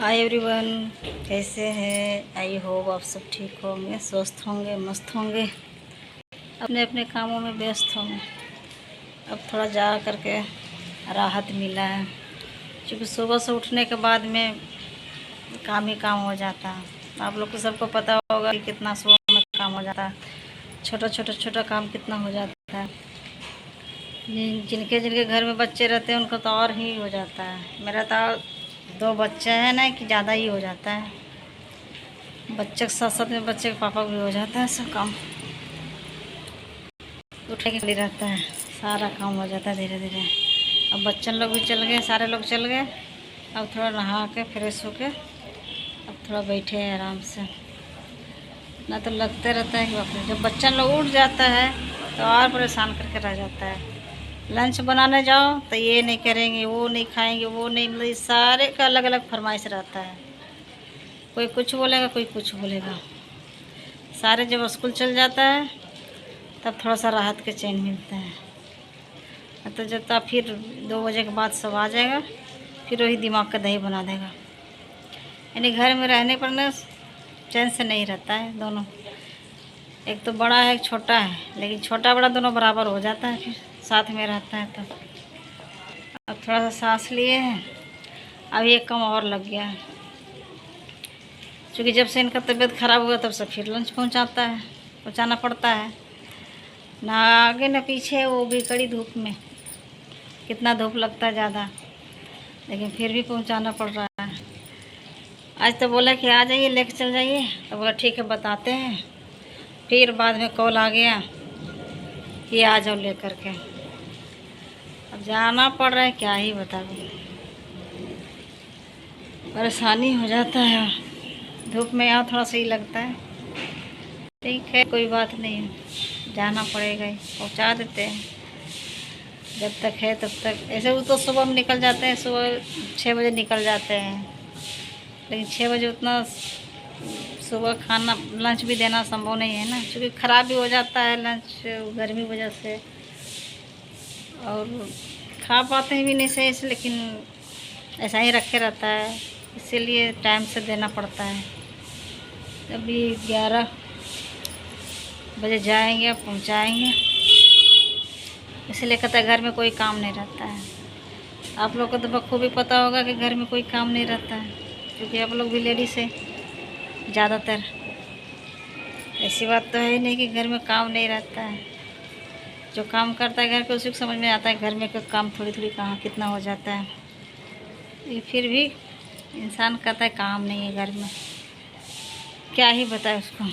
Hi everyone, कैसे हैं? I hope आप सब ठीक होंगे, स्वस्थ होंगे, मस्त होंगे, अपने अपने कामों में व्यस्त होंगे। अब थोड़ा जा करके राहत मिला है, क्योंकि सुबह से उठने के बाद में काम ही काम हो जाता है। आप लोग को सबको पता होगा कि कितना सुबह में काम हो जाता है, छोटा काम कितना हो जाता है। जिनके जिनके घर में बच्चे रहते हैं उनको तो और ही हो जाता है। मेरा तो 2 बच्चे हैं ना, कि ज़्यादा ही हो जाता है। बच्चे के साथ साथ में बच्चे के पापा भी हो जाता है सब काम। उठने के लिए रहता है, सारा काम हो जाता है धीरे धीरे। अब बच्चन लोग भी चल गए, सारे लोग चल गए। अब थोड़ा नहा के फ्रेश होके अब थोड़ा बैठे हैं आराम से। ना तो लगते रहता है कि बाप रे, जब बच्चन लोग उठ जाता है तो और परेशान करके रह जाता है। लंच बनाने जाओ तो ये नहीं करेंगे, वो नहीं खाएंगे, वो नहीं, मतलब सारे का अलग अलग फरमाइश रहता है। कोई कुछ बोलेगा, कोई कुछ बोलेगा। सारे जब स्कूल चल जाता है तब थोड़ा सा राहत के चैन मिलता है। तो जब तक फिर 2 बजे के बाद सब आ जाएगा, फिर वही दिमाग का दही बना देगा। यानी घर में रहने पर ना चैन से नहीं रहता है दोनों। एक तो बड़ा है, एक छोटा है, लेकिन छोटा बड़ा दोनों बराबर हो जाता है फिर साथ में रहता है तो। अब थोड़ा सा सांस लिए हैं, अब एक कम और लग गया है, क्योंकि जब से इनका तबीयत ख़राब हुआ तब से फिर लंच पहुंचाना पड़ता है। ना आगे ना पीछे, वो भी कड़ी धूप में। कितना धूप लगता है ज़्यादा, लेकिन फिर भी पहुंचाना पड़ रहा है। आज तो बोला कि आ जाइए, लेके चल जाइए, तो बोला ठीक है बताते हैं। फिर बाद में कॉल आ गया कि आ जाओ लेकर के। अब जाना पड़ रहा है, क्या ही बता दूँ, परेशानी हो जाता है। धूप में यहाँ थोड़ा सही लगता है। ठीक है, कोई बात नहीं है, जाना पड़ेगा ही, पहुँचा देते हैं। जब तक है तब तक। ऐसे वो तो सुबह में निकल जाते हैं, सुबह 6 बजे निकल जाते हैं, लेकिन 6 बजे उतना सुबह खाना लंच भी देना संभव नहीं है ना, क्योंकि ख़राब भी हो जाता है लंच गर्मी वजह से। और खा पाते हैं भी नहीं सही से, लेकिन ऐसा ही रखे रहता है, इसीलिए टाइम से देना पड़ता है। अभी 11 बजे जाएंगे, पहुंचाएंगे। इसलिए कहता है घर में कोई काम नहीं रहता है। आप लोग को तो बखूबी पता होगा कि घर में कोई काम नहीं रहता है, क्योंकि आप लोग भी लेडीज़ है ज़्यादातर। ऐसी बात तो है ही नहीं कि घर में काम नहीं रहता है। जो काम करता है घर पे उसी को समझ में आता है घर में का काम थोड़ी थोड़ी कहाँ कितना हो जाता है। ये फिर भी इंसान कहता है काम नहीं है घर में, क्या ही बताए उसको।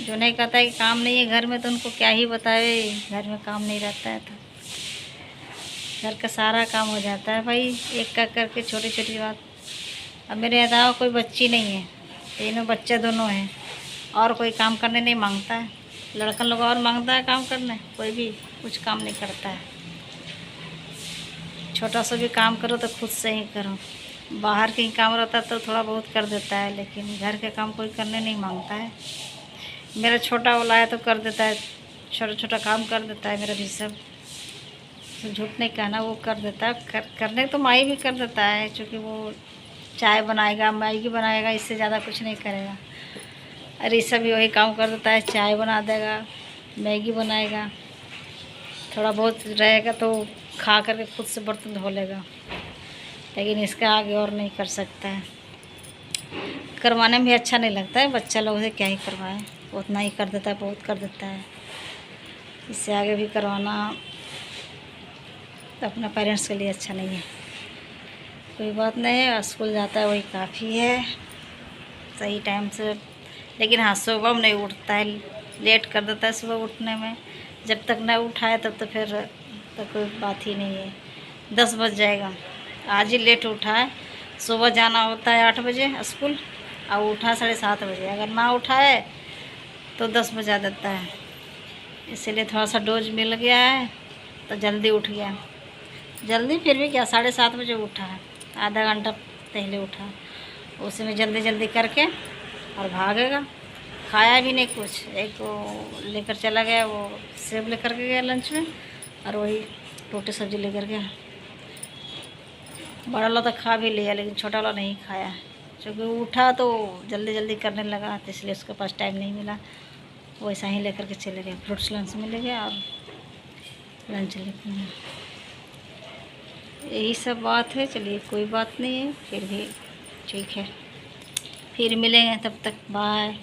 जो नहीं कहता है कि काम नहीं है घर में, तो उनको क्या ही बताए घर में काम नहीं रहता है। तो घर का सारा काम हो जाता है भाई, एक का करके, छोटी छोटी बात। अब मेरे यहाँ कोई बच्ची नहीं है, तीनों बच्चे दोनों हैं, और कोई काम करने नहीं मांगता है। लड़का लोग और मांगता है काम करने, कोई भी कुछ काम नहीं करता है। छोटा सा भी काम करो तो खुद से ही करो। बाहर कहीं काम रहता है तो थोड़ा बहुत कर देता है, लेकिन घर के काम कोई करने नहीं मांगता है। मेरा छोटा वाला है तो कर देता है, छोटा छोटा काम कर देता है मेरा भी सब। तो झूठ नहीं कहना, वो कर देता है। करने तो माई भी कर देता है, क्योंकि वो चाय बनाएगा, मैगी बनाएगा, इससे ज़्यादा कुछ नहीं करेगा। अरे ये भी वही काम कर देता है, चाय बना देगा, मैगी बनाएगा। थोड़ा बहुत रहेगा तो खा करके खुद से बर्तन धो लेगा, लेकिन इसके आगे और नहीं कर सकता है। करवाने में भी अच्छा नहीं लगता है, बच्चा लोग से क्या ही करवाए, उतना ही कर देता है, बहुत कर देता है। इससे आगे भी करवाना तो अपना पेरेंट्स के लिए अच्छा नहीं है। कोई बात नहीं है, स्कूल जाता है वही काफ़ी है, सही टाइम से। लेकिन हाँ, सुबह में नहीं उठता है, लेट कर देता है सुबह उठने में। जब तक न उठाए तब तो फिर तो कोई बात ही नहीं है। 10 बज जाएगा, आज ही लेट उठा है। सुबह जाना होता है 8 बजे स्कूल, और उठा 7:30 बजे। अगर ना उठाए तो 10 बजा देता है। इसीलिए थोड़ा सा डोज मिल गया है तो जल्दी उठ गया। जल्दी फिर भी क्या, 7:30 बजे उठा है, आधा घंटा पहले उठा। उसी में जल्दी जल्दी करके और भागेगा। खाया भी नहीं कुछ, एक वो लेकर चला गया, वो सेब लेकर के गया लंच में, और वही रोटी सब्ज़ी लेकर गया। बड़ा वाला तो खा भी लिया, लेकिन छोटा वाला नहीं खाया। क्योंकि उठा तो जल्दी जल्दी करने लगा, तो इसलिए उसके पास टाइम नहीं मिला। वैसा ही लेकर के चले गए, फ्रूट्स लंच मिलेगा और लंच लेते हैं। यही सब बात है। चलिए कोई बात नहीं है, फिर भी ठीक है। फिर मिलेंगे, तब तक बाय।